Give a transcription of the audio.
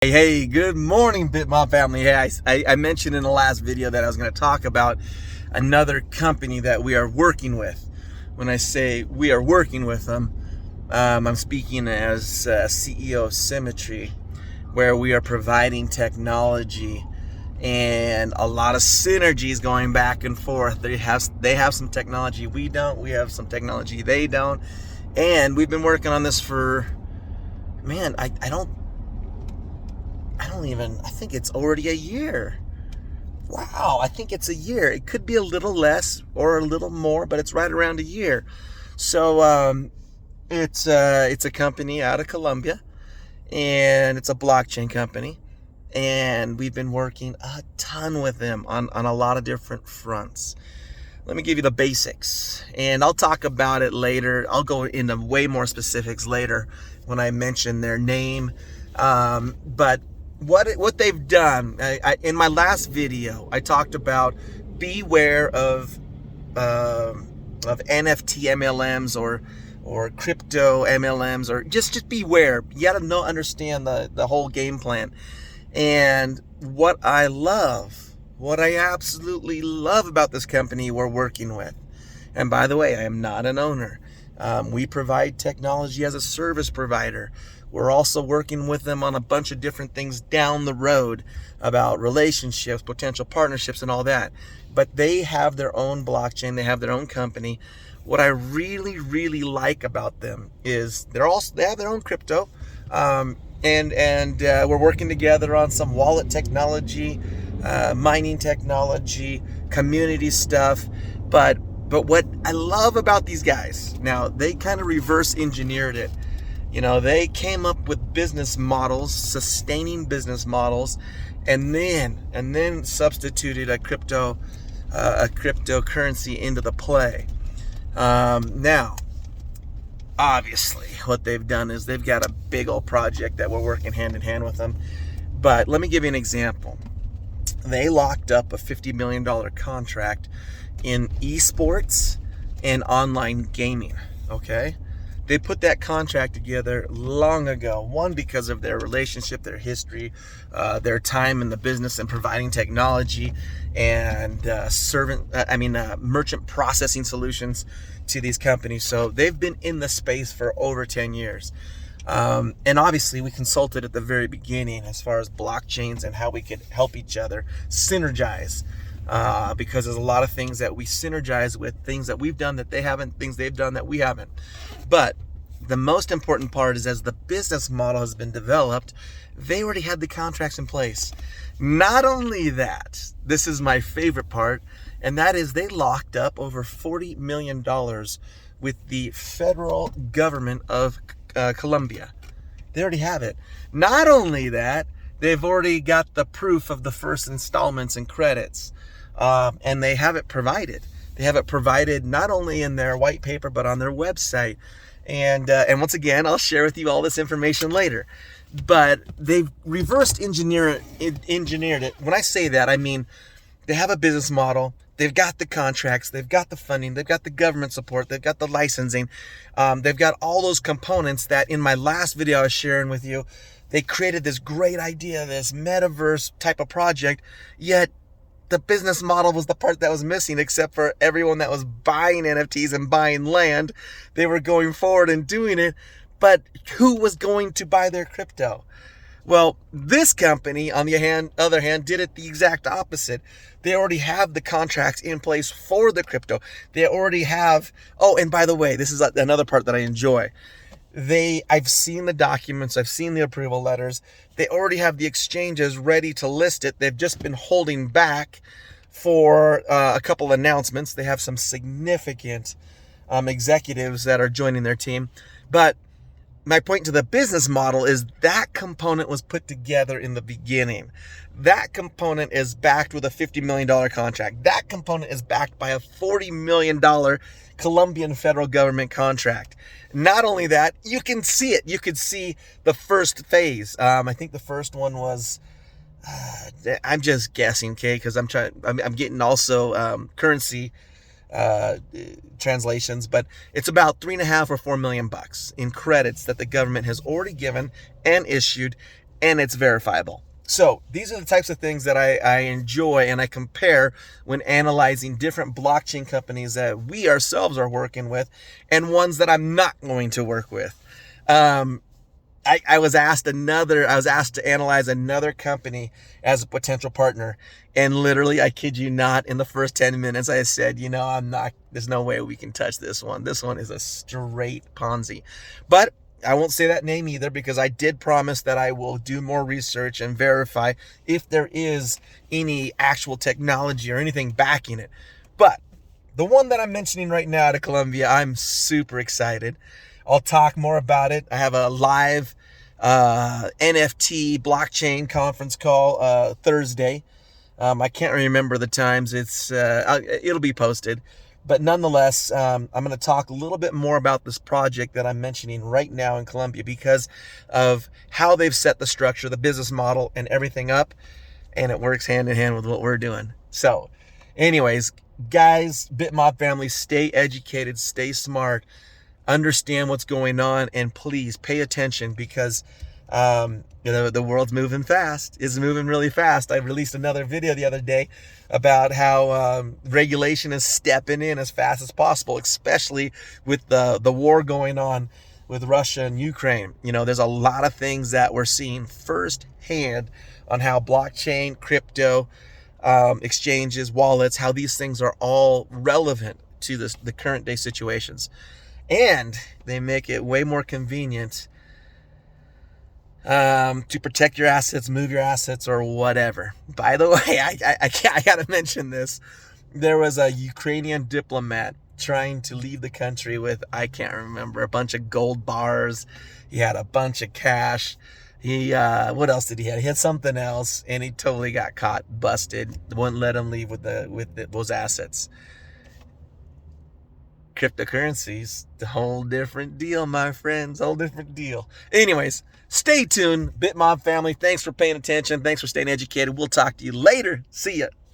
Hey, good morning, BitMob family. Hey, I mentioned in the last video that I was going to talk about another company that we are working with. When I say we are working with them, I'm speaking as CEO of Symmetry, where we are providing technology and a lot of synergies going back and forth. They have some technology we don't. We have some technology they don't, and we've been working on this for, man, I think it's already a year. Wow, I think it's a year. It could be a little less or a little more, but it's right around a year. So it's a company out of Colombia, and it's a blockchain company, and we've been working a ton with them on a lot of different fronts. Let me give you the basics, and I'll talk about it later. I'll go into way more specifics later when I mention their name. But what they've done, in my last video, I talked about beware of NFT MLMs or crypto MLMs, or just beware. You got to understand the whole game plan. And what I absolutely love about this company we're working with, and by the way, I am not an owner. We provide technology as a service provider. We're also working with them on a bunch of different things down the road about relationships, potential partnerships, and all that. But they have their own blockchain. They have their own company. What I really, really like about them is they have their own crypto, and we're working together on some wallet technology, mining technology, community stuff. But what I love about these guys, now they kind of reverse engineered it. They came up with business models, sustaining business models, and then substituted a cryptocurrency into the play. Now, obviously, what they've done is they've got a big old project that we're working hand in hand with them. But let me give you an example. They locked up a $50 million contract in esports and online gaming. Okay? They put that contract together long ago. One, because of their relationship, their history, their time in the business and providing technology and merchant processing solutions to these companies. So they've been in the space for over 10 years. And obviously we consulted at the very beginning as far as blockchains and how we could help each other synergize. Because there's a lot of things that we synergize with, things that we've done that they haven't, things they've done that we haven't. But the most important part is, as the business model has been developed, they already had the contracts in place. Not only that, this is my favorite part, and that is they locked up over $40 million with the federal government of Colombia. They already have it. Not only that, they've already got the proof of the first installments and credits. And they have it provided. They have it provided not only in their white paper, but on their website. And once again, I'll share with you all this information later. But they've reversed engineered it. When I say that, I mean they have a business model. They've got the contracts. They've got the funding. They've got the government support. They've got the licensing. They've got all those components that in my last video I was sharing with you. They created this great idea, this metaverse type of project, yet the business model was the part that was missing, except for everyone that was buying NFTs and buying land. They were going forward and doing it, but who was going to buy their crypto? Well, this company, on the other hand, did it the exact opposite. They already have the contracts in place for the crypto. They already have, and by the way, this is another part that I enjoy. I've seen the documents, I've seen the approval letters. They already have the exchanges ready to list it. They've just been holding back for a couple announcements. They have some significant executives that are joining their team. But my point to the business model is that component was put together in the beginning. That component is backed with a $50 million contract. That component is backed by a $40 million Colombian federal government contract. Not only that, you can see it. You could see the first phase. I think the first one was, I'm just guessing, okay, because I'm getting also currency translations, but it's about $3.5 or $4 million in credits that the government has already given and issued and it's verifiable. So these are the types of things that I enjoy and I compare when analyzing different blockchain companies that we ourselves are working with and ones that I'm not going to work with. I was asked to analyze another company as a potential partner. And literally, I kid you not, in the first 10 minutes, I said, there's no way we can touch this one. This one is a straight Ponzi. But I won't say that name either, because I did promise that I will do more research and verify if there is any actual technology or anything backing it. But the one that I'm mentioning right now out of Colombia, I'm super excited. I'll talk more about it. I have a live NFT blockchain conference call Thursday. I can't remember the times. It'll be posted. But nonetheless, I'm going to talk a little bit more about this project that I'm mentioning right now in Colombia because of how they've set the structure, the business model, and everything up. And it works hand in hand with what we're doing. So anyways, guys, BitMob family, stay educated, stay smart, understand what's going on, and please pay attention because the world's moving fast. It's moving really fast. I released another video the other day about how regulation is stepping in as fast as possible, especially with the war going on with Russia and Ukraine. There's a lot of things that we're seeing firsthand on how blockchain, crypto, exchanges, wallets, how these things are all relevant to the current day situations. And they make it way more convenient to protect your assets, move your assets, or whatever. By the way, I got to mention this. There was a Ukrainian diplomat trying to leave the country with, I can't remember, a bunch of gold bars. He had a bunch of cash. What else did he have? He had something else, and he totally got caught, busted. Wouldn't let him leave with those assets. Cryptocurrencies, the whole different deal, my friends, whole different deal. Anyways, stay tuned, BitMob family. Thanks for paying attention. Thanks for staying educated. We'll talk to you later. See ya.